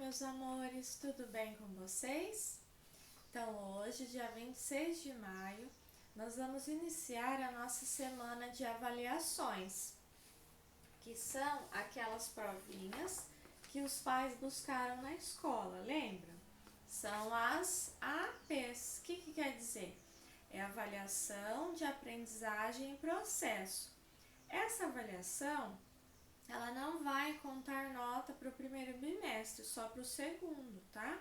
meus amores, tudo bem com vocês? Então, hoje, dia 26 de maio, nós vamos iniciar a nossa semana de avaliações, que são aquelas provinhas que os pais buscaram na escola, lembra? São as APs. O que quer dizer? É avaliação de aprendizagem e processo. Essa avaliação ela não vai contar nota para o primeiro bimestre, só para o segundo, tá?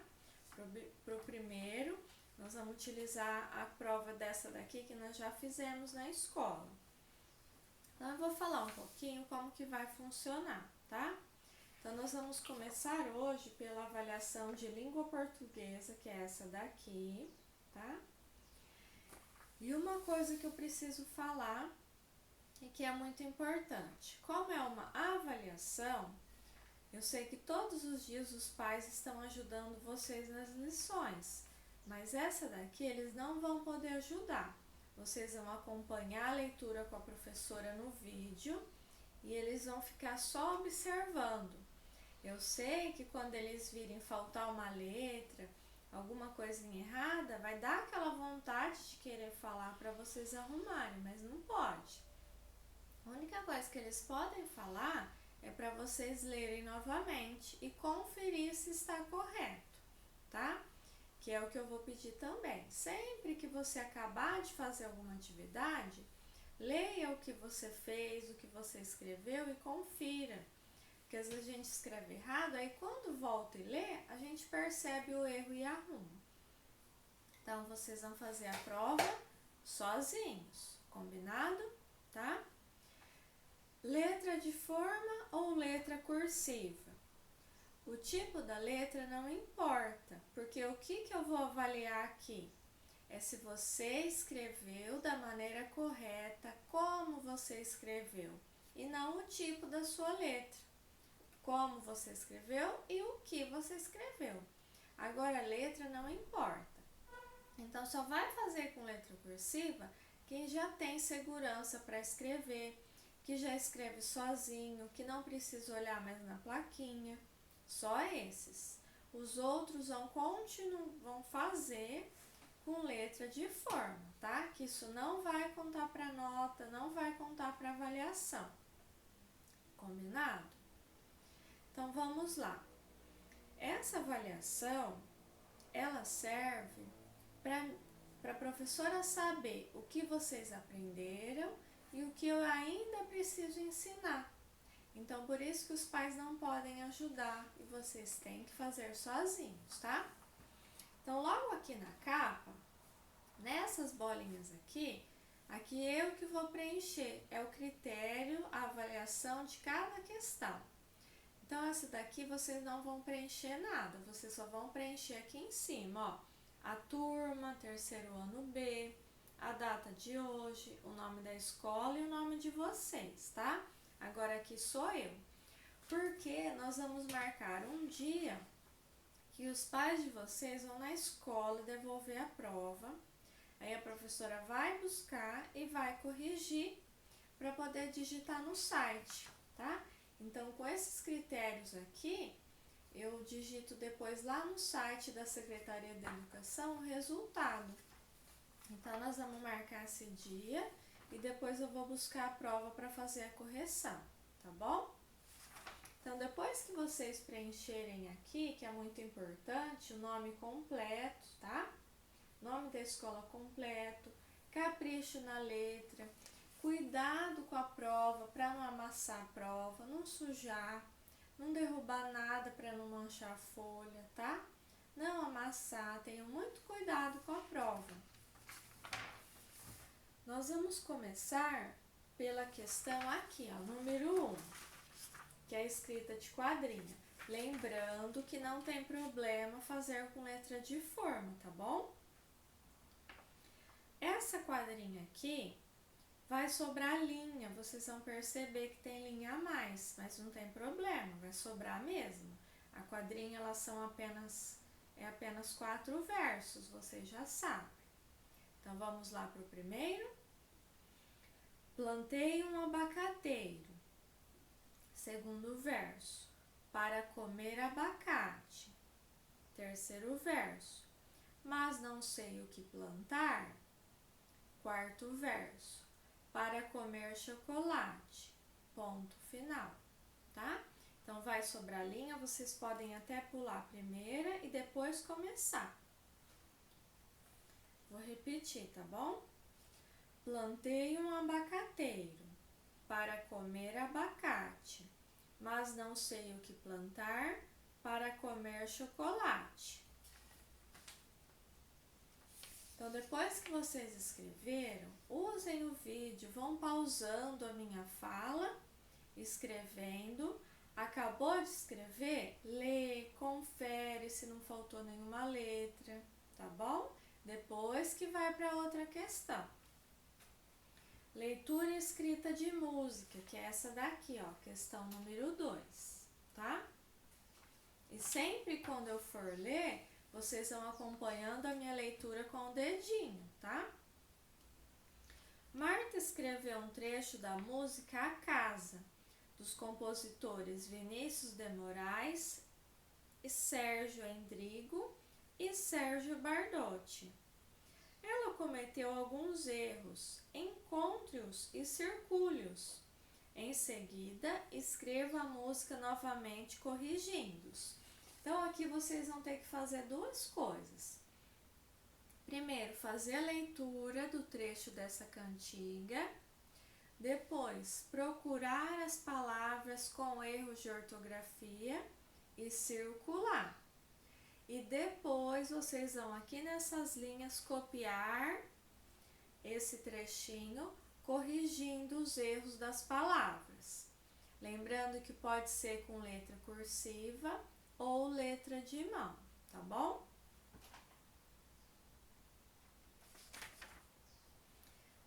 Para o primeiro, nós vamos utilizar a prova dessa daqui que nós já fizemos na escola. Então, eu vou falar um pouquinho como que vai funcionar, tá? Então, nós vamos começar hoje pela avaliação de língua portuguesa, que é essa daqui, tá? E uma coisa que eu preciso falar e que é muito importante. Como é uma avaliação, eu sei que todos os dias os pais estão ajudando vocês nas lições, mas essa daqui eles não vão poder ajudar. Vocês vão acompanhar a leitura com a professora no vídeo e eles vão ficar só observando. Eu sei que quando eles virem faltar uma letra, alguma coisinha errada, vai dar aquela vontade de querer falar para vocês arrumarem, mas não pode. A única coisa que eles podem falar é para vocês lerem novamente e conferir se está correto, tá? Que é o que eu vou pedir também. Sempre que você acabar de fazer alguma atividade, leia o que você fez, o que você escreveu e confira. Porque às vezes a gente escreve errado, aí quando volta e lê, a gente percebe o erro e arruma. Então, vocês vão fazer a prova sozinhos, combinado? Tá? Letra de forma ou letra cursiva? O tipo da letra não importa, porque o que eu vou avaliar aqui é se você escreveu da maneira correta, como você escreveu, e não o tipo da sua letra, como você escreveu e o que você escreveu. Agora, a letra não importa. Então, só vai fazer com letra cursiva quem já tem segurança para escrever, que já escreve sozinho, que não precisa olhar mais na plaquinha. Só esses. Os outros vão fazer com letra de forma, tá? Que isso não vai contar para nota, não vai contar para avaliação. Combinado? Então, vamos lá. Essa avaliação, ela serve para a professora saber o que vocês aprenderam e o que eu ainda preciso ensinar. Então, por isso que os pais não podem ajudar e vocês têm que fazer sozinhos, tá? Então, logo aqui na capa, nessas bolinhas aqui eu que vou preencher, é o critério, a avaliação de cada questão. Então, essa daqui vocês não vão preencher nada, vocês só vão preencher aqui em cima, ó. A turma, terceiro ano B, a data de hoje, o nome da escola e o nome de vocês, tá? Agora aqui sou eu. Porque nós vamos marcar um dia que os pais de vocês vão na escola devolver a prova. Aí a professora vai buscar e vai corrigir para poder digitar no site, tá? Então, com esses critérios aqui, eu digito depois lá no site da Secretaria da Educação o resultado. Então, nós vamos marcar esse dia e depois eu vou buscar a prova para fazer a correção, tá bom? Então, depois que vocês preencherem aqui, que é muito importante, o nome completo, tá? Nome da escola completo, capricho na letra, cuidado com a prova para não amassar a prova, não sujar, não derrubar nada para não manchar a folha, tá? Não amassar, tenham muito cuidado com a prova. Nós vamos começar pela questão aqui, ó, número 1, que é a escrita de quadrinha. Lembrando que não tem problema fazer com letra de forma, tá bom? Essa quadrinha aqui vai sobrar linha, vocês vão perceber que tem linha a mais, mas não tem problema, vai sobrar mesmo. A quadrinha, elas são apenas 4 versos, vocês já sabem. Então, vamos lá para o primeiro. Plantei um abacateiro. Segundo verso. para comer abacate. Terceiro verso. Mas não sei o que plantar. Quarto verso. Para comer chocolate. Ponto final, tá? Então vai sobrar linha, vocês podem até pular a primeira e depois começar. Vou repetir, tá bom? Plantei um abacateiro para comer abacate, mas não sei o que plantar para comer chocolate. Então, depois que vocês escreveram, usem o vídeo, vão pausando a minha fala, escrevendo. Acabou de escrever? Lê, confere se não faltou nenhuma letra, tá bom? Depois que vai para outra questão. Leitura e escrita de música, que é essa daqui, ó, questão número 2, tá? E sempre quando eu for ler, vocês vão acompanhando a minha leitura com o dedinho, tá? Marta escreveu um trecho da música A Casa, dos compositores Vinícius de Moraes, Sérgio Endrigo e Sérgio Bardotti. Ela cometeu alguns erros, encontre-os e circule-os. Em seguida, escreva a música novamente corrigindo-os. Então, aqui vocês vão ter que fazer duas coisas. Primeiro, fazer a leitura do trecho dessa cantiga. Depois, procurar as palavras com erros de ortografia e circular. E depois vocês vão aqui nessas linhas copiar esse trechinho, corrigindo os erros das palavras. Lembrando que pode ser com letra cursiva ou letra de mão, tá bom?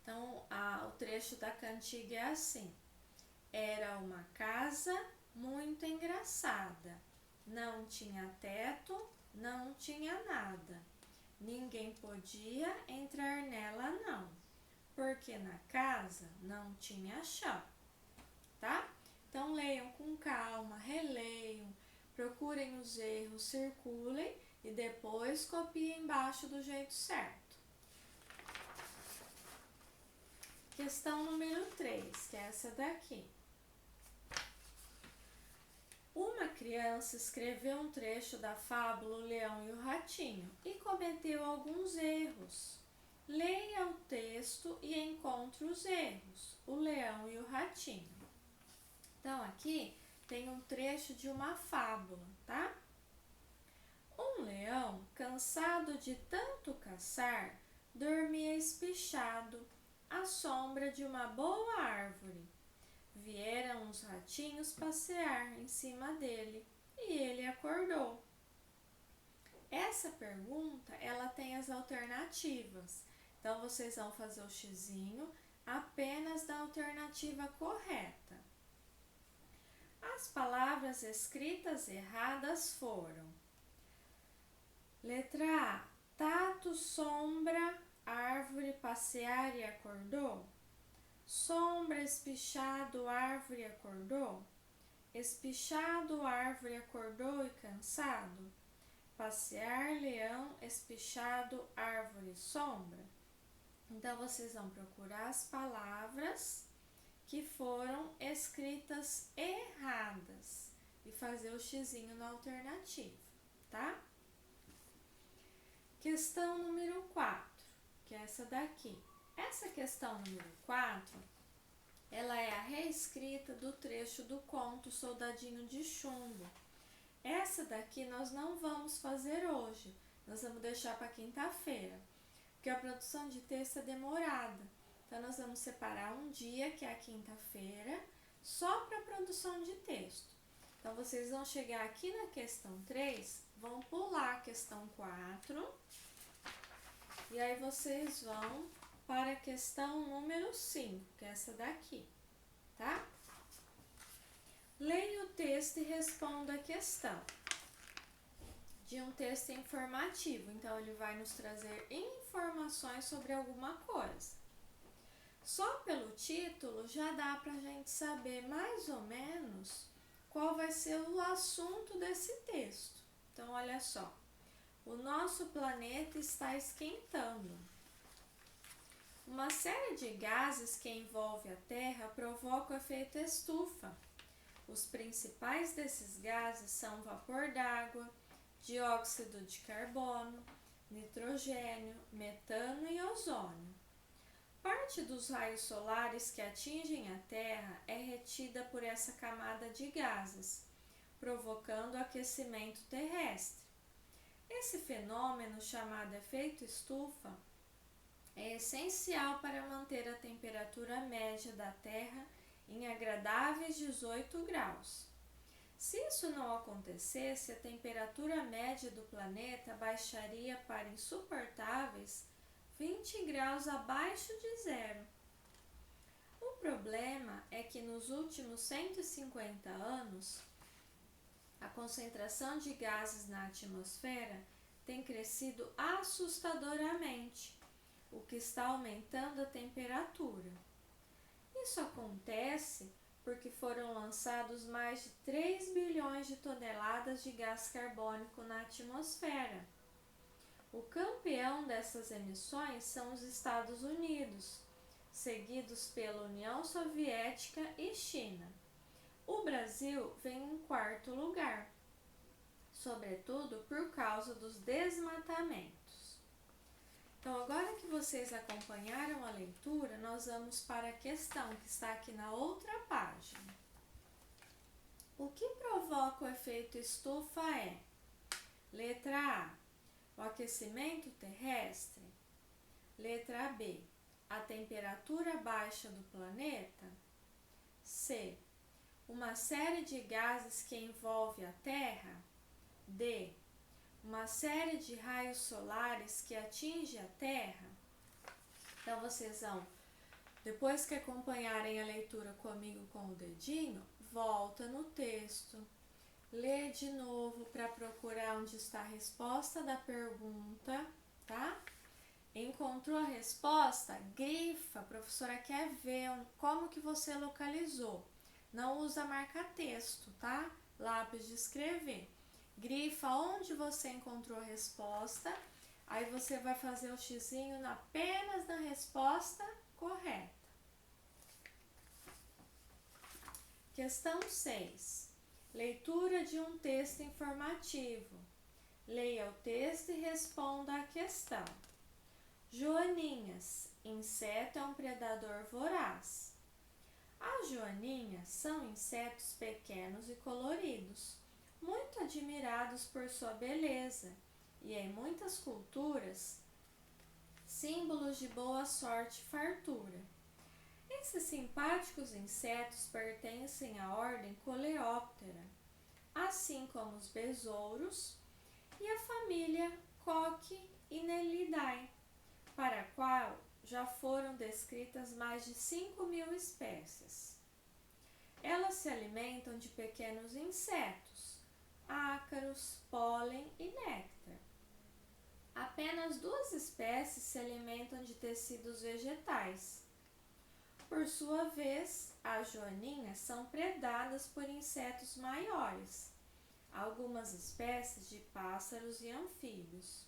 Então, o trecho da cantiga é assim. Era uma casa muito engraçada. Não tinha teto, não tinha nada. Ninguém podia entrar nela não, porque na casa não tinha chão, tá? Então leiam com calma, releiam, procurem os erros, circulem e depois copiem embaixo do jeito certo. Questão número 3, que é essa daqui. Uma criança escreveu um trecho da fábula O Leão e o Ratinho e cometeu alguns erros. Leia o texto e encontre os erros. O Leão e o Ratinho. Então, aqui tem um trecho de uma fábula, tá? Um leão, cansado de tanto caçar, dormia espichado à sombra de uma boa árvore. Vieram os ratinhos passear em cima dele e ele acordou. Essa pergunta, ela tem as alternativas. Então, vocês vão fazer o xizinho apenas da alternativa correta. As palavras escritas erradas foram: letra A, tato, sombra, árvore, passear e acordou. Sombra, espichado, árvore, acordou. Espichado, árvore, acordou e cansado. Passear, leão, espichado, árvore, sombra. Então, vocês vão procurar as palavras que foram escritas erradas e fazer o xizinho na alternativa, tá? Questão número 4, que é essa daqui. Essa questão número 4, ela é a reescrita do trecho do conto Soldadinho de Chumbo. Essa daqui nós não vamos fazer hoje, nós vamos deixar para quinta-feira, porque a produção de texto é demorada. Então, nós vamos separar um dia, que é a quinta-feira, só para a produção de texto. Então, vocês vão chegar aqui na questão 3, vão pular a questão 4, e aí vocês vão para a questão número 5, que é essa daqui, tá? Leia o texto e responda a questão. De um texto informativo, então ele vai nos trazer informações sobre alguma coisa. Só pelo título já dá para a gente saber mais ou menos qual vai ser o assunto desse texto. Então, olha só. O nosso planeta está esquentando. Uma série de gases que envolve a Terra provoca o efeito estufa. Os principais desses gases são vapor d'água, dióxido de carbono, nitrogênio, metano e ozônio. Parte dos raios solares que atingem a Terra é retida por essa camada de gases, provocando o aquecimento terrestre. Esse fenômeno, chamado efeito estufa, é essencial para manter a temperatura média da Terra em agradáveis 18 graus. Se isso não acontecesse, a temperatura média do planeta baixaria para insuportáveis 20 graus abaixo de zero. O problema é que nos últimos 150 anos, a concentração de gases na atmosfera tem crescido assustadoramente, o que está aumentando a temperatura. Isso acontece porque foram lançados mais de 3 bilhões de toneladas de gás carbônico na atmosfera. O campeão dessas emissões são os Estados Unidos, seguidos pela União Soviética e China. O Brasil vem em quarto lugar, sobretudo por causa dos desmatamentos. Então, agora que vocês acompanharam a leitura, nós vamos para a questão que está aqui na outra página. O que provoca o efeito estufa é: letra A, o aquecimento terrestre; letra B, a temperatura baixa do planeta; C, uma série de gases que envolve a Terra; D, uma série de raios solares que atinge a Terra. Então, vocês vão, depois que acompanharem a leitura comigo com o dedinho, volta no texto, lê de novo para procurar onde está a resposta da pergunta, tá? Encontrou a resposta? Grifa, a professora quer ver como que você localizou. Não usa marca-texto, tá? Lápis de escrever. Grifa onde você encontrou a resposta, aí você vai fazer o xizinho apenas na resposta correta. Questão 6. Leitura de um texto informativo. Leia o texto e responda à questão. Joaninhas, inseto é um predador voraz. As joaninhas são insetos pequenos e coloridos, muito admirados por sua beleza e, em muitas culturas, símbolos de boa sorte e fartura. Esses simpáticos insetos pertencem à ordem Coleóptera, assim como os besouros e a família Coccinellidae, para a qual já foram descritas mais de 5.000 espécies. Elas se alimentam de pequenos insetos, ácaros, pólen e néctar. Apenas 2 espécies se alimentam de tecidos vegetais. Por sua vez, as joaninhas são predadas por insetos maiores, algumas espécies de pássaros e anfíbios.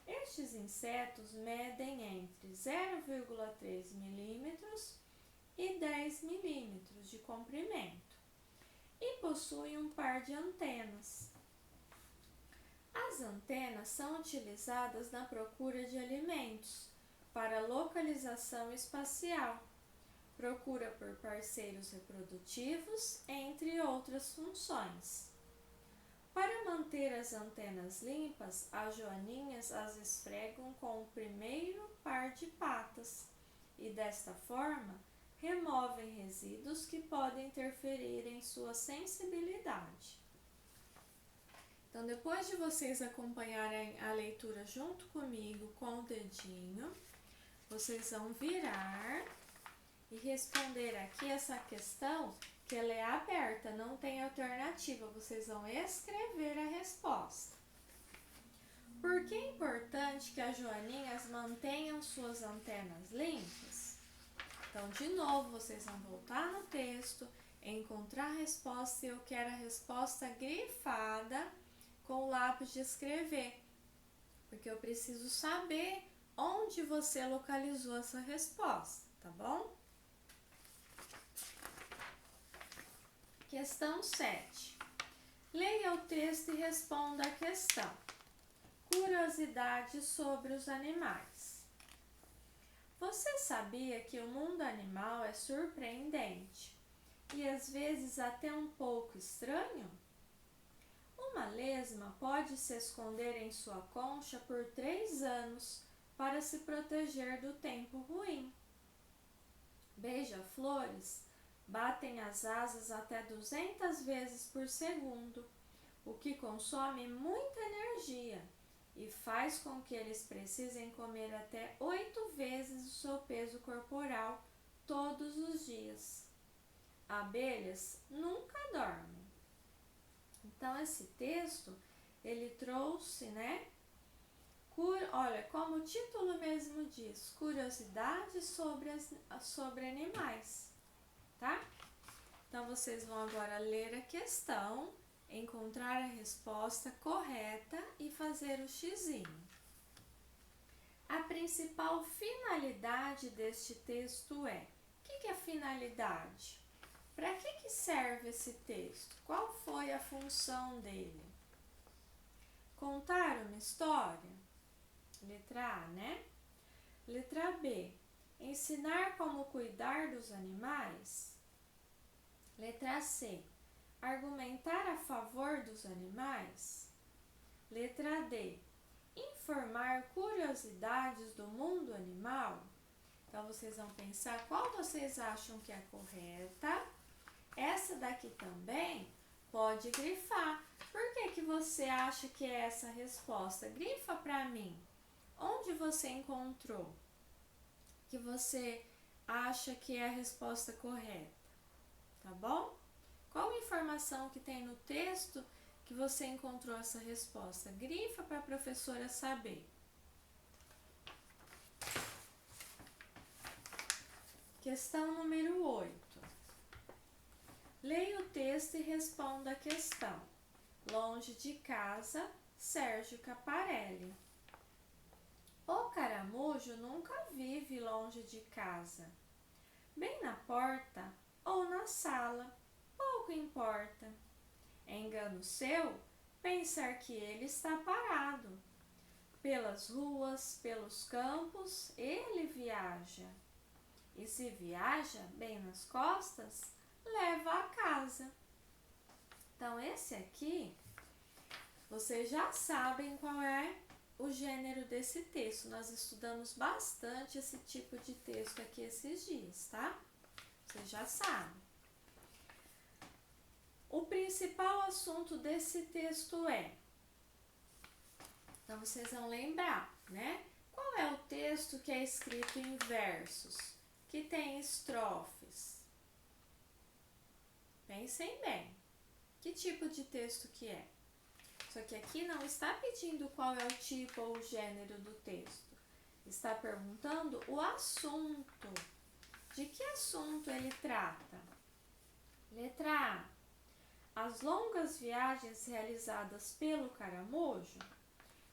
Estes insetos medem entre 0,3 milímetros e 10 milímetros de comprimento e possuem um par de antenas. As antenas são utilizadas na procura de alimentos, para localização espacial, procura por parceiros reprodutivos, entre outras funções. Para manter as antenas limpas, as joaninhas as esfregam com o primeiro par de patas e, desta forma, removem resíduos que podem interferir em sua sensibilidade. Então, depois de vocês acompanharem a leitura junto comigo com o dedinho, vocês vão virar e responder aqui essa questão, que ela é aberta, não tem alternativa. Vocês vão escrever a resposta. Por que é importante que as joaninhas mantenham suas antenas limpas? Então, de novo, vocês vão voltar no texto encontrar a resposta e eu quero a resposta grifada com o lápis de escrever, porque eu preciso saber onde você localizou essa resposta, tá bom? Questão 7. Leia o texto e responda a questão. Curiosidades sobre os animais. Você sabia que o mundo animal é surpreendente e às vezes até um pouco estranho? Uma lesma pode se esconder em sua concha por 3 anos para se proteger do tempo ruim. Beija-flores batem as asas até 200 vezes por segundo, o que consome muita energia e faz com que eles precisem comer até 8 vezes o seu peso corporal todos os dias. Abelhas nunca dormem. Então esse texto ele trouxe, olha, como o título mesmo diz, curiosidades sobre animais, tá? Então vocês vão agora ler a questão, encontrar a resposta correta e fazer o xizinho. A principal finalidade deste texto é: o que é finalidade? Para que serve esse texto? Qual foi a função dele? Contar uma história? Letra A, né? Letra B, ensinar como cuidar dos animais? Letra C, argumentar a favor dos animais? Letra D, informar curiosidades do mundo animal? Então vocês vão pensar qual vocês acham que é correta. Essa daqui também pode grifar. Por que você acha que é essa resposta? Grifa para mim. Onde você encontrou que você acha que é a resposta correta? Tá bom? Qual informação que tem no texto que você encontrou essa resposta? Grifa para a professora saber. Questão número 8. Leia o texto e responda a questão. Longe de casa, Sérgio Caparelli. O caramujo nunca vive longe de casa. Bem na porta ou na sala, pouco importa. É engano seu pensar que ele está parado. Pelas ruas, pelos campos, ele viaja. E se viaja bem nas costas, leva a casa. Então esse aqui, vocês já sabem qual é o gênero desse texto. Nós estudamos bastante esse tipo de texto aqui esses dias, tá? Vocês já sabem. O principal assunto desse texto é, então vocês vão lembrar, né? Qual é o texto que é escrito em versos, que tem estrofes? Pensem bem. Que tipo de texto que é? Só que aqui não está pedindo qual é o tipo ou o gênero do texto. Está perguntando o assunto. De que assunto ele trata? Letra A. As longas viagens realizadas pelo caramujo?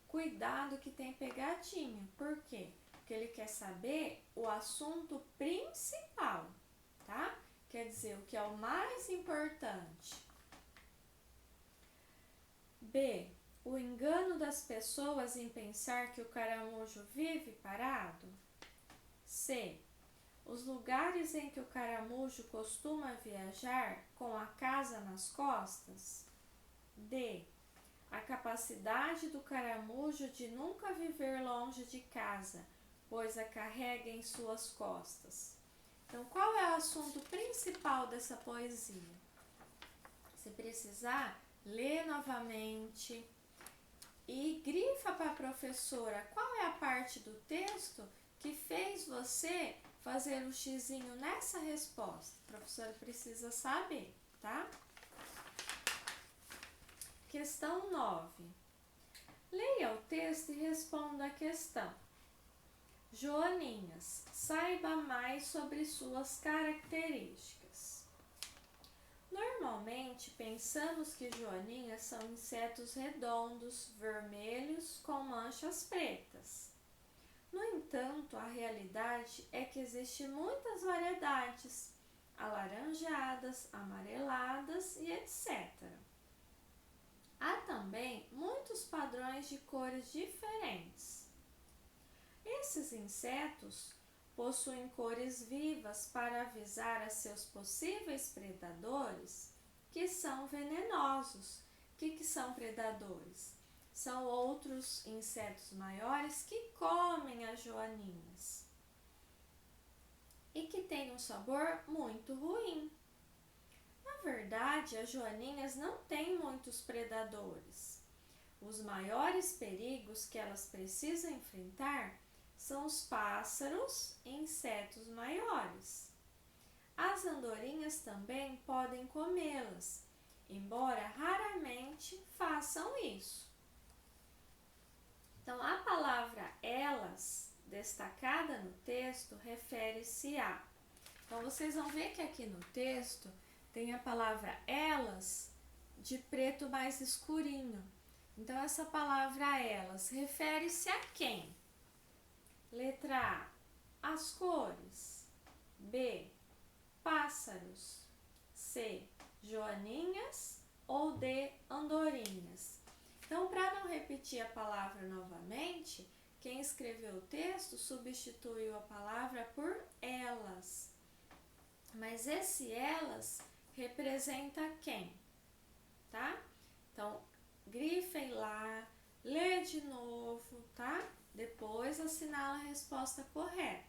Cuidado que tem pegadinha. Por quê? Porque ele quer saber o assunto principal, tá? Quer dizer, o que é o mais importante. B. O engano das pessoas em pensar que o caramujo vive parado? C. Os lugares em que o caramujo costuma viajar com a casa nas costas? D. A capacidade do caramujo de nunca viver longe de casa, pois a carrega em suas costas. Então, qual é o assunto principal dessa poesia? Se precisar, lê novamente e grifa para a professora qual é a parte do texto que fez você fazer o xizinho nessa resposta. A professora precisa saber, tá? Questão 9. Leia o texto e responda a questão. Joaninhas, saiba mais sobre suas características. Normalmente pensamos que joaninhas são insetos redondos, vermelhos, com manchas pretas. No entanto, a realidade é que existem muitas variedades, alaranjadas, amareladas e etc. Há também muitos padrões de cores diferentes. Esses insetos possuem cores vivas para avisar a seus possíveis predadores que são venenosos. O que são predadores? São outros insetos maiores que comem as joaninhas e que têm um sabor muito ruim. Na verdade, as joaninhas não têm muitos predadores. Os maiores perigos que elas precisam enfrentar são os pássaros e insetos maiores. As andorinhas também podem comê-las, embora raramente façam isso. Então, a palavra elas, destacada no texto, refere-se a. Então, vocês vão ver que aqui no texto tem a palavra elas de preto mais escurinho. Então, essa palavra elas refere-se a quem? Letra A, as cores. B, pássaros. C, joaninhas. Ou D, andorinhas. Então, para não repetir a palavra novamente, quem escreveu o texto substituiu a palavra por elas. Mas esse elas representa quem? Tá? Então, grifem lá, lê de novo, tá? Depois assinala a resposta correta.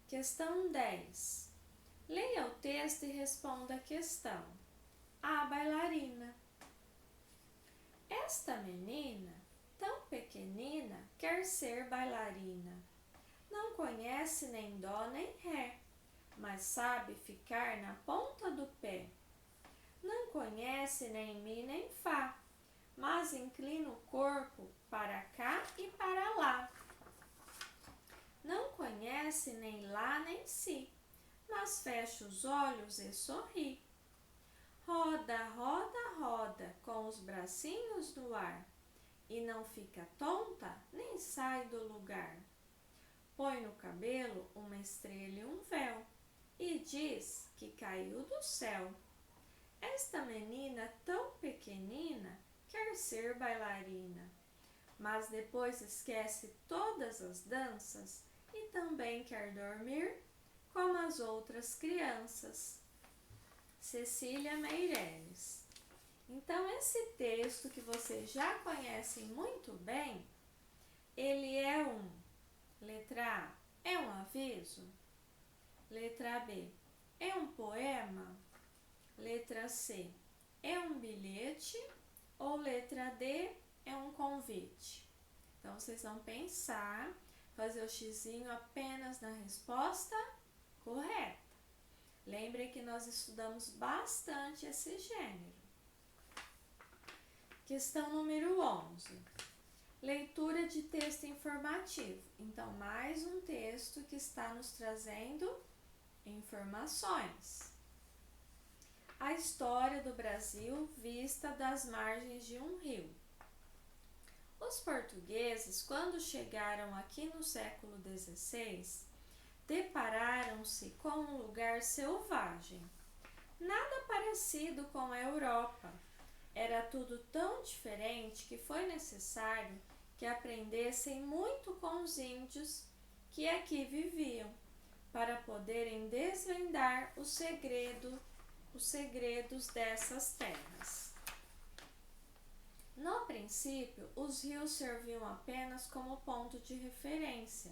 Questão 10. Leia o texto e responda a questão. A bailarina. Esta menina, tão pequenina, quer ser bailarina. Não conhece nem dó nem ré, mas sabe ficar na ponta do pé. Não conhece nem mi nem fá, mas inclina o corpo para cá e para lá. Não conhece nem lá nem si, mas fecha os olhos e sorri. Roda, roda, roda, com os bracinhos no ar, e não fica tonta, nem sai do lugar. Põe no cabelo uma estrela e um véu, e diz que caiu do céu. Esta menina tão pequenina quer ser bailarina, mas depois esquece todas as danças e também quer dormir como as outras crianças. Cecília Meireles. Então, esse texto que vocês já conhecem muito bem, ele é letra A, é um aviso? Letra B, é um poema? Letra C, é um bilhete? Ou letra D, é um convite? Então, vocês vão pensar, fazer o xizinho apenas na resposta correta. Lembre que nós estudamos bastante esse gênero. Questão número 11. Leitura de texto informativo. Então, mais um texto que está nos trazendo informações. A história do Brasil vista das margens de um rio. Os portugueses, quando chegaram aqui no século XVI, depararam-se com um lugar selvagem, nada parecido com a Europa. Era tudo tão diferente que foi necessário que aprendessem muito com os índios que aqui viviam, para poderem desvendar os segredos dessas terras. No princípio, os rios serviam apenas como ponto de referência,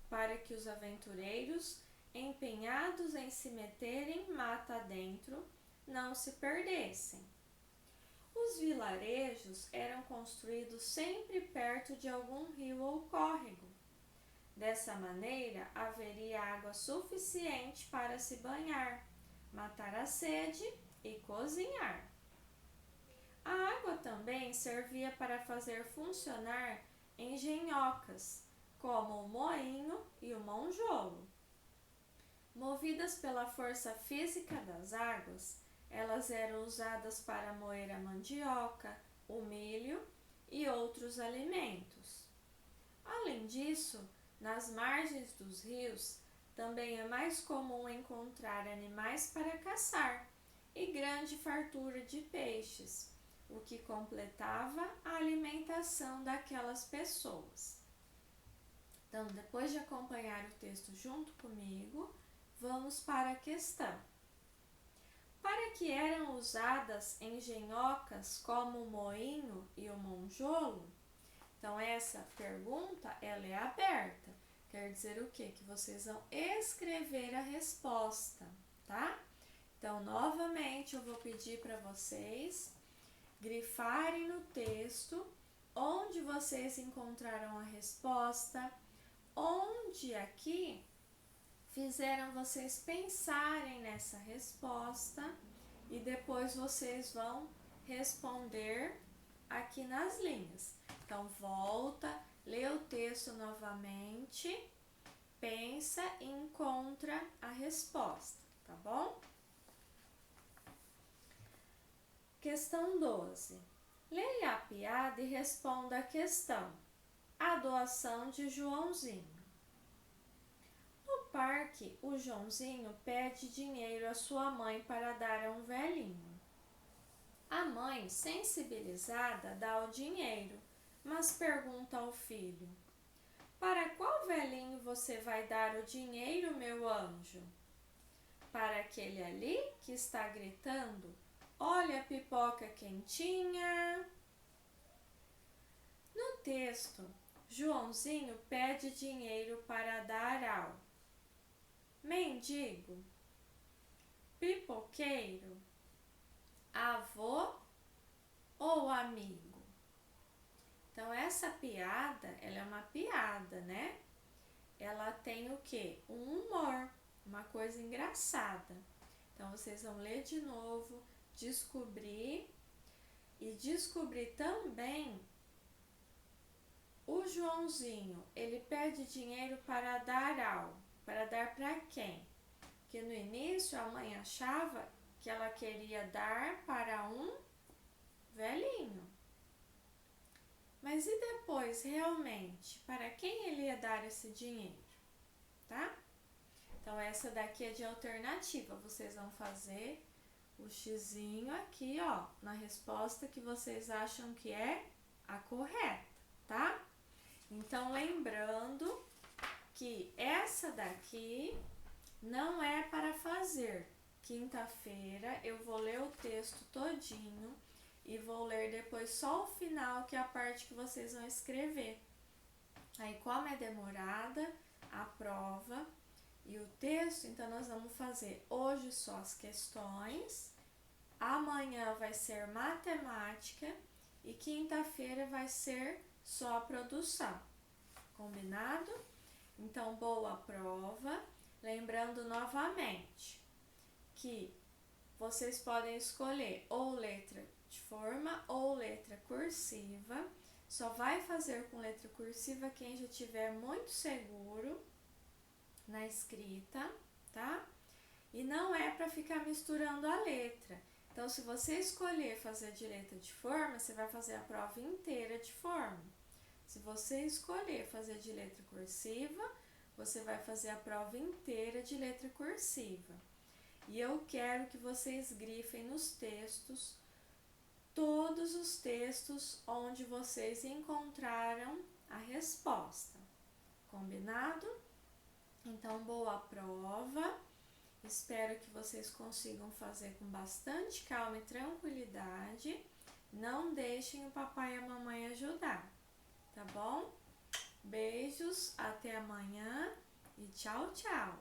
para que os aventureiros, empenhados em se meterem mata adentro, não se perdessem. Os vilarejos eram construídos sempre perto de algum rio ou córrego. Dessa maneira, haveria água suficiente para se banhar, matar a sede e cozinhar. A água também servia para fazer funcionar engenhocas, como o moinho e o monjolo. Movidas pela força física das águas, elas eram usadas para moer a mandioca, o milho e outros alimentos. Além disso, nas margens dos rios também é mais comum encontrar animais para caçar e grande fartura de peixes, o que completava a alimentação daquelas pessoas. Então, depois de acompanhar o texto junto comigo, vamos para a questão. Para que eram usadas engenhocas como o moinho e o monjolo? Então, essa pergunta ela é aberta. Quer dizer o quê? Que vocês vão escrever a resposta, tá? Então, novamente, eu vou pedir para vocês grifarem no texto onde vocês encontraram a resposta, onde aqui fizeram vocês pensarem nessa resposta e depois vocês vão responder aqui nas linhas. Então, volta, lê o texto novamente, pensa e encontra a resposta, tá bom? Questão 12. Leia a piada e responda a questão. A doação de Joãozinho. No parque, o Joãozinho pede dinheiro à sua mãe para dar a um velhinho. A mãe, sensibilizada, dá o dinheiro, mas pergunta ao filho: para qual velhinho você vai dar o dinheiro, meu anjo? Para aquele ali que está gritando: olha a pipoca quentinha. No texto, Joãozinho pede dinheiro para dar ao mendigo, pipoqueiro, avô ou amigo. Então, essa piada, ela é uma piada, né? Ela tem o quê? Um humor, uma coisa engraçada. Então, vocês vão ler de novo, descobrir também o Joãozinho. Ele pede dinheiro para dar para quem? Porque no início a mãe achava que ela queria dar para um velhinho. Mas e depois, realmente, para quem ele ia dar esse dinheiro, tá? Então, essa daqui é de alternativa. Vocês vão fazer o xizinho aqui, ó, na resposta que vocês acham que é a correta, tá? Então, lembrando que essa daqui não é para fazer. Quinta-feira eu vou ler o texto todinho e vou ler depois só o final, que é a parte que vocês vão escrever. Aí, como é demorada a prova e o texto, então nós vamos fazer hoje só as questões, amanhã vai ser matemática e quinta-feira vai ser só a produção. Combinado? Então, boa prova. Lembrando novamente que vocês podem escolher ou letra de forma ou letra cursiva. Só vai fazer com letra cursiva quem já tiver muito seguro na escrita, tá? E não é para ficar misturando a letra. Então, se você escolher fazer de letra de forma, você vai fazer a prova inteira de forma. Se você escolher fazer de letra cursiva, você vai fazer a prova inteira de letra cursiva. E eu quero que vocês grifem nos textos, todos os textos onde vocês encontraram a resposta. Combinado? Então, boa prova. Espero que vocês consigam fazer com bastante calma e tranquilidade. Não deixem o papai e a mamãe ajudar, tá bom? Beijos, até amanhã e tchau, tchau!